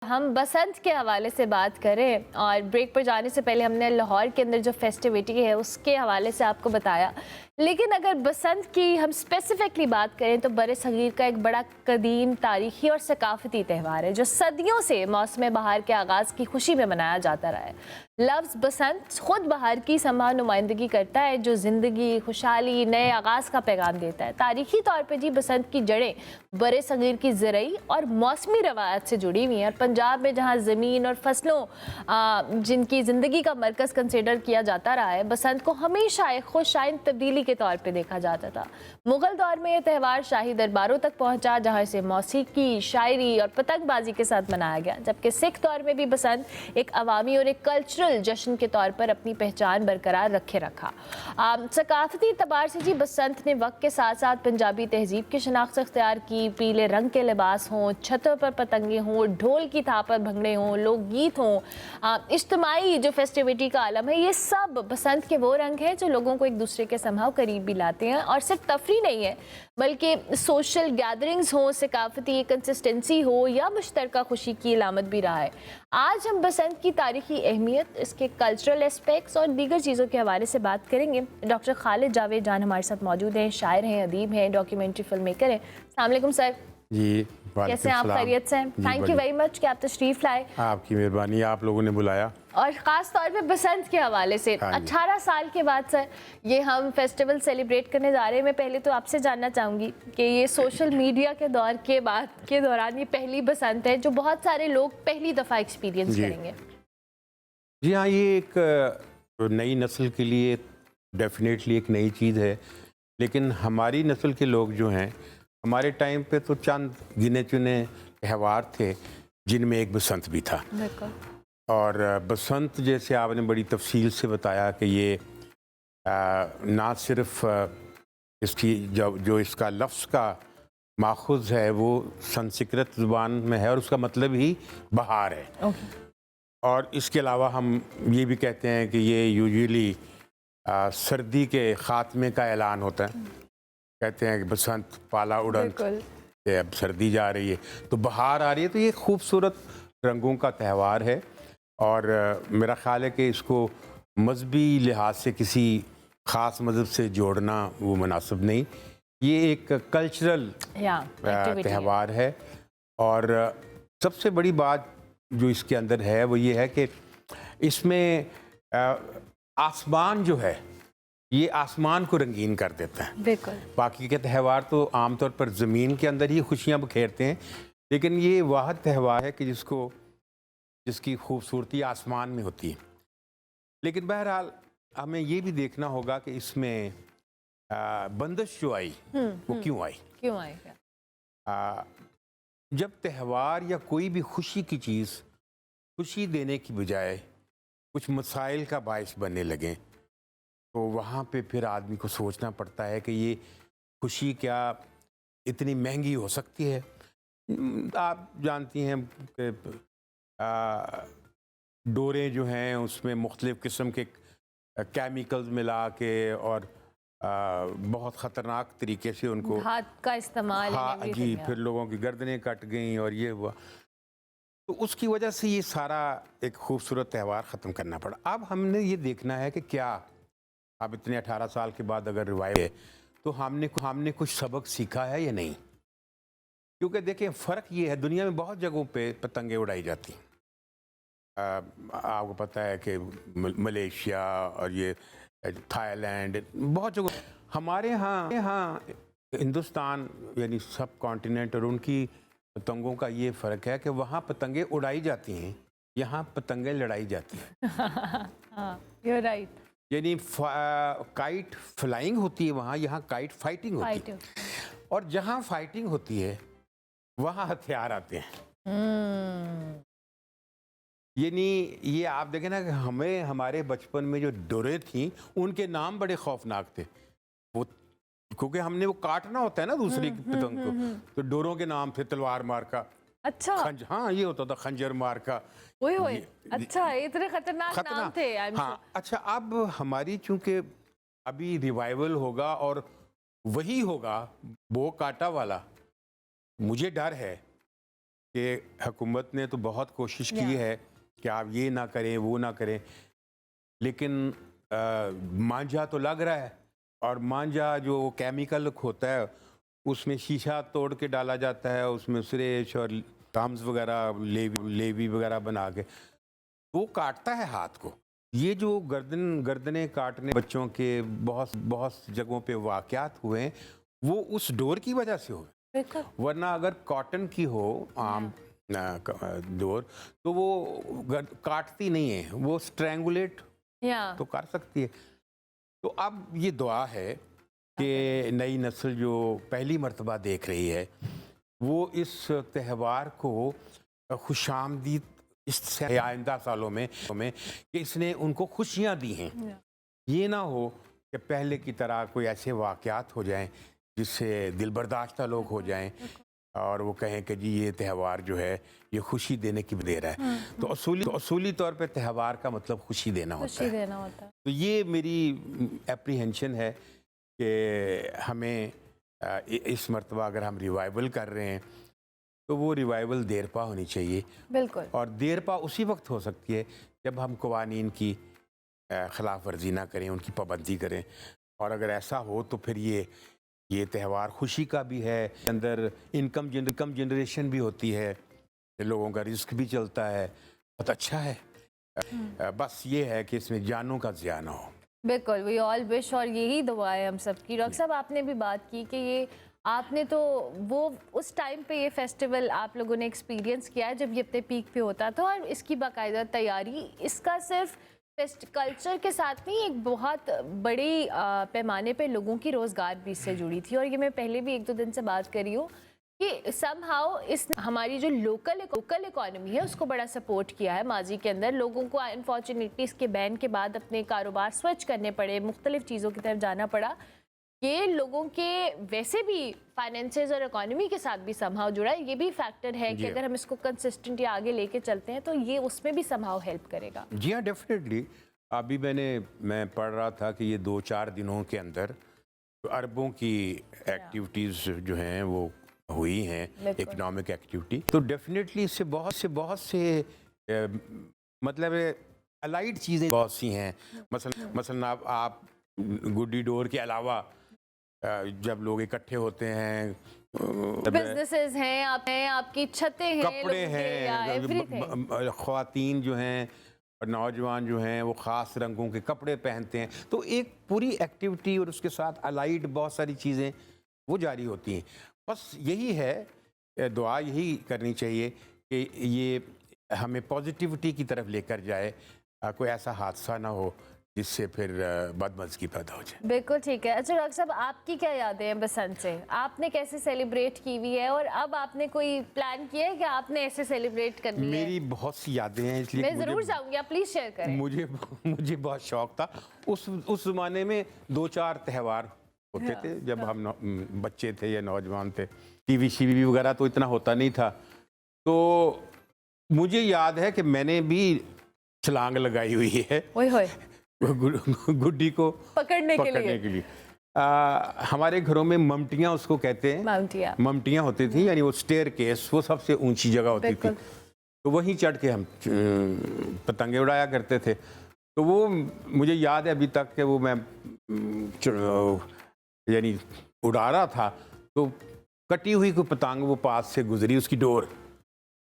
हम बसंत के हवाले से बात करें और ब्रेक पर जाने से पहले हमने लाहौर के अंदर जो फेस्टिविटी है उसके हवाले से आपको बताया। लेकिन अगर बसंत की हम स्पेसिफिकली बात करें तो बरसगीर का एक बड़ा कदीम तारीखी और सकाफती त्यौहार है जो सदियों से मौसम बहार के आगाज़ की खुशी में मनाया जाता रहा है। लफ्ज़ बसंत खुद बहार की समा नुमाइंदगी करता है जो ज़िंदगी, खुशहाली, नए आगाज़ का पैगाम देता है। तारीखी तौर पर जी बसंत की जड़ें बरसगीर की ज़रई और मौसमी रवायत से जुड़ी हुई हैं और पंजाब में जहाँ ज़मीन और फसलों जिनकी ज़िंदगी का मरकज़ कंसिडर किया जाता रहा है, बसंत को हमेशा एक खुशाइन तब्दीली के तौर पे देखा जाता था। मुग़ल दौर में यह त्यौहार शाही दरबारों तक पहुँचा जहाँ इसे मौसीकी, शायरी और पतंगबाजी के साथ मनाया गया, जबकि सिख दौर में भी बसंत एक अवामी और एक कल्चरल जश्न के तौर पर अपनी पहचान बरकरार रखा। सकाफती एतबार से जी बसंत ने वक्त के साथ साथ पंजाबी तहजीब की शनाख्त अख्तियार की। पीले रंग के लिबास हों, छतों पर पतंगे हों, ढोल की थाप पर भंगड़े हों, लोकगीत हों, इज्तिमाई जो फेस्टिविटी का आलम है, ये सब बसंत के वो रंग हैं जो लोगों को एक दूसरे के संभाव करीब भी लाते हैं। और सिर्फ तफरी नहीं है बल्कि सोशल गैदरिंग्स हो, सकाफती कंसिस्टेंसी हो या मुश्तरका खुशी की अलामत भी रहा है। आज हम बसंत की तारीखी अहमियत, इसके कल्चरल एस्पेक्ट्स और दीगर चीज़ों के हवाले से बात करेंगे। डॉक्टर खालिद जावेद जान हमारे साथ मौजूद हैं, शायर हैं, अदीब हैं, डॉक्यूमेंट्री फिल्म मेकर हैं। अस्सलाम वालेकुम सर। जी, कैसे हैं आप? खैरियत से हैं? थैंक यू वेरी मच कि आप तशरीफ़ लाए। आपकी मेहरबानी, आप लोगों ने बुलाया और ख़ास तौर पे बसंत के हवाले से 18 साल के बाद सर ये हम फेस्टिवल सेलिब्रेट करने जा रहे हैं। मैं पहले तो आपसे जानना चाहूँगी कि ये सोशल मीडिया के दौर के दौरान ये पहली बसंत है जो बहुत सारे लोग पहली दफ़ा एक्सपीरियंस करेंगे। जी हाँ, ये एक नई नस्ल के लिए डेफिनेटली एक नई चीज़ है, लेकिन हमारी नस्ल के लोग जो हैं, हमारे टाइम पे तो चंद गिने चुने त्यौहार थे जिनमें एक बसंत भी था। और बसंत जैसे आपने बड़ी तफसील से बताया कि ये ना सिर्फ इसकी जो इसका लफ्ज़ का माखुज़ है वो संस्कृत ज़ुबान में है और उसका मतलब ही बहार है। और इसके अलावा हम ये भी कहते हैं कि ये यूजुअली सर्दी के ख़ात्मे का ऐलान होता है। कहते हैं कि बसंत पाला उड़ंत कि अब सर्दी जा रही है तो बहार आ रही है। तो ये खूबसूरत रंगों का त्यौहार है और मेरा ख्याल है कि इसको मजहबी लिहाज से किसी ख़ास मज़हब से जोड़ना वो मुनासिब नहीं। ये एक कल्चरल त्यौहार है और सबसे बड़ी बात जो इसके अंदर है वो ये है कि इसमें आसमान जो है ये आसमान को रंगीन कर देता है। बिल्कुल। बाकी के त्यौहार तो आमतौर पर ज़मीन के अंदर ही खुशियाँ बखेरते हैं, लेकिन ये वाहिद त्यौहार है कि जिसकी खूबसूरती आसमान में होती है। लेकिन बहरहाल हमें ये भी देखना होगा कि इसमें बंदिश जो आई वो क्यों आई। जब त्यौहार या कोई भी खुशी की चीज़ खुशी देने की बजाय कुछ मसाइल का बायस बनने लगें तो वहाँ पे फिर आदमी को सोचना पड़ता है कि ये खुशी क्या इतनी महंगी हो सकती है। आप जानती हैं कि डोरें जो हैं उसमें मुख्तलिफ़ किस्म के केमिकल्स मिला के और बहुत ख़तरनाक तरीके से उनको हाथ का इस्तेमाल। हाँ जी, फिर लोगों की गर्दनें कट गईं और ये हुआ। तो उसकी वजह से ये सारा एक खूबसूरत त्यौहार ख़त्म करना पड़ा। अब हमने ये देखना है कि क्या अब इतने 18 साल के बाद अगर रिवाइव है तो हमने कुछ सबक सीखा है या नहीं। क्योंकि देखिए फ़र्क ये है, दुनिया में बहुत जगहों पे पतंगे उड़ाई जाती हैं। आपको पता है कि मलेशिया और ये थाईलैंड बहुत जगह। हमारे यहाँ हिंदुस्तान यानी सब कॉन्टिनेंट और उनकी पतंगों का ये फ़र्क है कि वहाँ पतंगे उड़ाई जाती हैं, यहाँ पतंगे लड़ाई जाती हैं। You're right. यानी काइट फ्लाइंग होती है वहाँ, यहाँ काइट फाइटिंग होती है। और जहाँ फाइटिंग होती है वहाँ हथियार आते हैं। यानी ये आप देखें ना कि हमें हमारे बचपन में जो डोरे थी उनके नाम बड़े खौफनाक थे। वो क्योंकि हमने वो काटना होता है ना दूसरे की पतंग को, तो डोरों के नाम थे तलवार मार का। अच्छा। हाँ, ये होता था खंजर मार का। अच्छा, इतने खतरनाक नाम थे। हाँ, अच्छा, अब हमारी चूंकि अभी रिवाइवल होगा और वही होगा वो काटा वाला, मुझे डर है कि हुकूमत ने तो बहुत कोशिश की है कि आप ये ना करें वो ना करें, लेकिन मांझा तो लग रहा है। और मांझा जो केमिकल होता है उसमें शीशा तोड़ के डाला जाता है, उसमें सुरेश और काम्स वगैरह लेवी वगैरह बना के वो काटता है हाथ को। ये जो गर्दनें काटने बच्चों के बहुत बहुत जगहों पे वाकयात हुए हैं, वो उस डोर की वजह से हुए। वरना अगर कॉटन की हो आम डोर तो वो काटती नहीं है, वो स्ट्रैंगुलेट तो कर सकती है। तो अब ये दुआ है कि नई नस्ल जो पहली मर्तबा देख रही है वो इस त्यौहार को खुशामदीद इस आइंदा सालों में कि इसने उनको खुशियाँ दी हैं। ये ना हो कि पहले की तरह कोई ऐसे वाक़यात हो जाएं जिससे दिलबर्दाश्ता लोग हो जाएं और वो कहें कि जी ये त्यौहार जो है ये खुशी देने की दे रहा है। तो असूली तौर पे त्यौहार का मतलब खुशी देना होता है। तो ये मेरी एप्रीहेंशन है कि हमें इस मर्तबा अगर हम रिवाइवल कर रहे हैं तो वो रिवाइवल देरपा होनी चाहिए। बिल्कुल। और देरपा उसी वक्त हो सकती है जब हम कवानीन की खिलाफ वर्जी ना करें, उनकी पाबंदी करें। और अगर ऐसा हो तो फिर ये त्यौहार खुशी का भी है, अंदर इनकम जनरेशन भी होती है, लोगों का रिस्क भी चलता है, बहुत अच्छा है। बस ये है कि इसमें जानों का ज़िया ना हो। बिल्कुल, वी ऑल विश, और यही दुआ है हम सबकी। डॉक्टर साहब आपने भी बात की कि ये आपने तो वो उस टाइम पे ये फेस्टिवल आप लोगों ने एक्सपीरियंस किया है जब ये अपने पीक पे होता था, और इसकी बाकायदा तैयारी, इसका सिर्फ कल्चर के साथ नहीं, एक बहुत बड़ी पैमाने पे लोगों की रोज़गार भी इससे जुड़ी थी। और ये मैं पहले भी 1-2 दिन से बात कर रही हूँ कि समहाउ इस हमारी जो लोकल इकोनॉमी है उसको बड़ा सपोर्ट किया है माजी के अंदर। लोगों को अनफॉर्चुनेटली इसके बैन के बाद अपने कारोबार स्विच करने पड़े, मुख्तलिफ चीज़ों की तरफ जाना पड़ा। ये लोगों के वैसे भी फाइनेंसेस और इकोनॉमी के साथ भी समहाउ जुड़ा है। ये भी फैक्टर है कि अगर हम इसको कंसिस्टेंटली आगे लेके चलते हैं तो ये उसमें भी समहाउ हेल्प करेगा। जी हाँ, डेफिनेटली। अभी मैं पढ़ रहा था कि ये 2-4 दिनों के अंदर अरबों की एक्टिविटीज़ जो हैं वो हुई हैं, इकोनॉमिक एक्टिविटी। तो डेफिनेटली इससे बहुत से मतलब अलाइड चीज़ें बहुत सी हैं। मसलन आप गुड्डी डोर के अलावा जब लोग इकट्ठे होते हैं, बिजनेसेस हैं, आपकी छतें हैं, कपड़े हैं, ख्वातीन जो हैं और नौजवान जो हैं वो ख़ास रंगों के कपड़े पहनते हैं। तो एक पूरी एक्टिविटी और उसके साथ अलाइड बहुत सारी चीज़ें वो जारी होती हैं। बस यही है, दुआ यही करनी चाहिए कि ये हमें पॉजिटिविटी की तरफ लेकर जाए, कोई ऐसा हादसा ना हो जिससे फिर बदमज़गी पैदा हो जाए। बिल्कुल ठीक है। अच्छा डॉक्टर साहब, आपकी क्या यादें हैं बसंत से? आपने कैसे सेलिब्रेट की हुई है, और अब आपने कोई प्लान किया है कि आपने ऐसे सेलिब्रेट करनी है? मेरी बहुत सी यादें हैं, इसलिए मैं ज़रूर चाहूँगी आप प्लीज़ शेयर करें। मुझे बहुत शौक था। उस ज़माने में 2-4 त्यौहार होते थे जब हम बच्चे थे या नौजवान थे। टीवी वगैरह तो इतना होता नहीं था। तो मुझे याद है कि मैंने भी छलांग लगाई हुई है गुड्डी को पकड़ने के लिए। हमारे घरों में ममटियाँ उसको कहते हैं, ममटियाँ होती थी, यानी वो स्टेयर केस, वो सबसे ऊंची जगह होती थी। तो वहीं चढ़ के हम पतंगे उड़ाया करते थे। तो वो मुझे याद है अभी तक कि वो मैं यानी उड़ा रहा था तो कटी हुई कोई पतंग वो पास से गुजरी, उसकी डोर,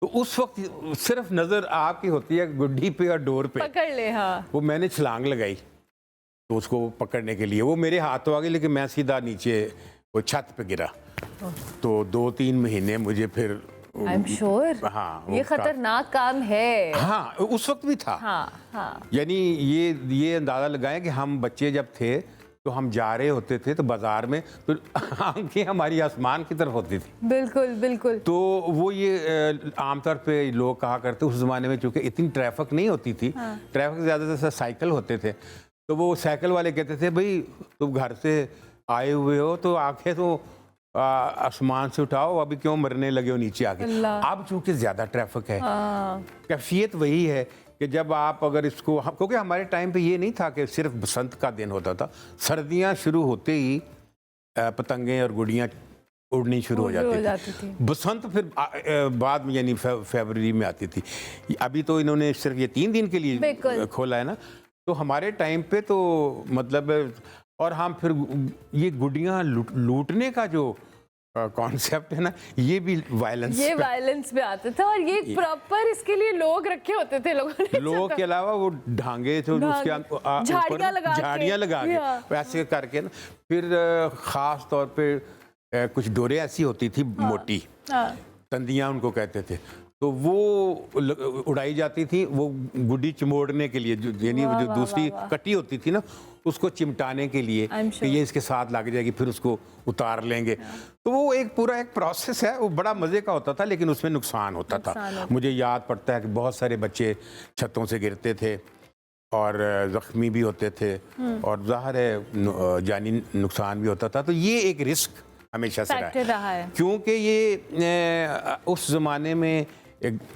तो उस वक्त सिर्फ नजर आपकी होती है गुड्डी पे और डोर पे, पकड़ ले। हाँ, वो मैंने छलांग लगाई तो उसको पकड़ने के लिए वो मेरे हाथों आ गई, लेकिन मैं सीधा नीचे वो छत पे गिरा। तो 2-3 महीने मुझे फिर आई एम श्योर ये खतरनाक काम है। हाँ, उस वक्त भी था। हाँ। यानी ये अंदाजा लगाएं कि हम बच्चे जब थे तो हम जा रहे होते थे तो बाजार में, तो आंखें हमारी आसमान की तरफ होती थी। बिल्कुल। तो वो ये आमतौर पे लोग कहा करते, उस ज़माने में चूँकि इतनी ट्रैफिक नहीं होती थी, ट्रैफिक ज़्यादातर साइकिल होते थे, तो वो साइकिल वाले कहते थे भाई तुम घर से आए हुए हो तो आंखें तो आसमान से उठाओ, अभी क्यों मरने लगे हो नीचे आके। अब चूँकि ज़्यादा ट्रैफिक है, कैफियत वही है कि जब आप अगर इसको, क्योंकि हमारे टाइम पे ये नहीं था कि सिर्फ बसंत का दिन होता था, सर्दियां शुरू होते ही पतंगें और गुड़ियाँ उड़नी शुरू हो जाती थी। बसंत फिर बाद में यानी फरवरी में आती थी। अभी तो इन्होंने सिर्फ ये 3 दिन के लिए खोला है ना, तो हमारे टाइम पे तो मतलब, और हम फिर ये गुड्डियाँ लूटने का जो कॉन्सेप्ट है ना, ये भी वायलेंस पे आते थे, और ये प्रॉपर इसके लिए लोग रखे होते थे लोगों ने। लोग के अलावा वो ढांगे थे उसके झाड़ियाँ लगा के ऐसे करके ना, फिर ख़ास तौर पे कुछ डोरे ऐसी होती थी मोटी, तंदियाँ उनको कहते थे, तो वो उड़ाई जाती थी वो गुड्डी चिमोड़ने के लिए, यानी जो दूसरी कटी होती थी ना उसको चिमटाने के लिए कि ये इसके साथ लग जाएगी, फिर उसको उतार लेंगे। तो वो एक पूरा एक प्रोसेस है, वो बड़ा मज़े का होता था, लेकिन उसमें नुकसान होता था। मुझे याद पड़ता है कि बहुत सारे बच्चे छतों से गिरते थे और ज़ख्मी भी होते थे, और ज़ाहिर है जानी नुकसान भी होता था। तो ये एक रिस्क हमेशा से रहा है, क्योंकि ये उस ज़माने में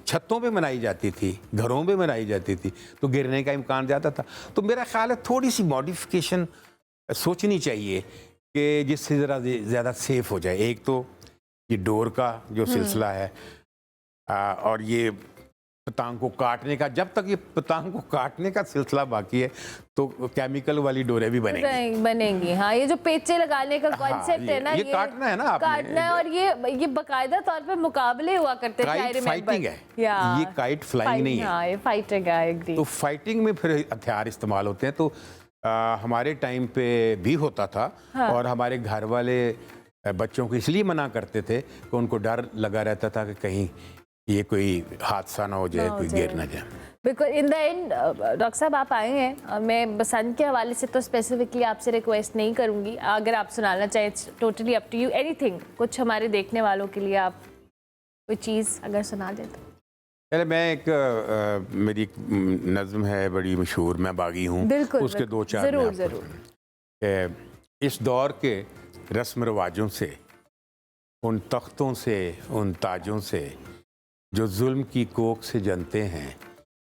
छतों पे बनाई जाती थी, घरों पे बनाई जाती थी, तो गिरने का इम्कान ज़्यादा था। तो मेरा ख्याल है थोड़ी सी मॉडिफिकेशन सोचनी चाहिए कि जिससे ज़रा ज़्यादा सेफ हो जाए। एक तो ये डोर का जो सिलसिला है, और ये पतंग को काटने का, जब तक ये पतंग को काटने का सिलसिला बाकी है तो केमिकल वाली डोरे भी बनेंगी। हाँ, ये जो पेचे लगाने का कॉन्सेप्ट है ना, ये काटना है ना आपने, काटना है, और ये बकायदा तौर पे मुकाबले हुआ करते थे। काइट फाइटिंग है, ये काइट फ्लाइंग नहीं है। हाँ, ये फाइटिंग है। तो फाइटिंग में फिर हथियार इस्तेमाल होते हैं। तो हमारे टाइम पे भी होता था, और हमारे घर वाले बच्चों को इसलिए मना करते थे कि उनको डर लगा रहता था कि कहीं ये कोई हादसा ना हो जाए, कोई गिर ना जाए। बिल्कुल। इन द एंड डॉक्टर साहब आप आए हैं, मैं बसंत के हवाले से तो स्पेसिफिकली आपसे रिक्वेस्ट नहीं करूंगी, अगर आप सुनाना चाहें totally up to you, anything, कुछ हमारे देखने वालों के लिए आप कोई चीज़ अगर सुना दें तो। पहले मैं एक मेरी एक नज़्म है बड़ी मशहूर, मैं बागी हूँ, उसके 2-4 ज़रूर। इस दौर के रस्म रवाजों से, उन तख्तों से, उन ताजों से जो जुल्म की कोख से जनते हैं,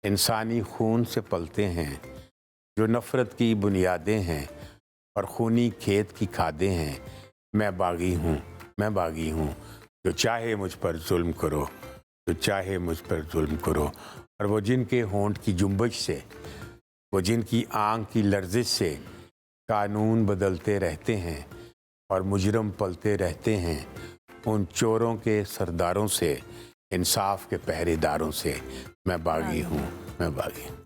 इंसानी खून से पलते हैं, जो नफ़रत की बुनियादें हैं और खूनी खेत की खादें हैं, मैं बागी हूँ, मैं बागी हूँ, जो चाहे मुझ पर जुल्म करो, जो चाहे मुझ पर जुल्म करो। और वो जिनके होंठ की जुम्बश से, वो जिनकी आँख की लर्जिश से कानून बदलते रहते हैं और मुजरम पलते रहते हैं, उन चोरों के सरदारों से, इंसाफ के पहरेदारों से मैं बागी हूँ, मैं बागी हूँ।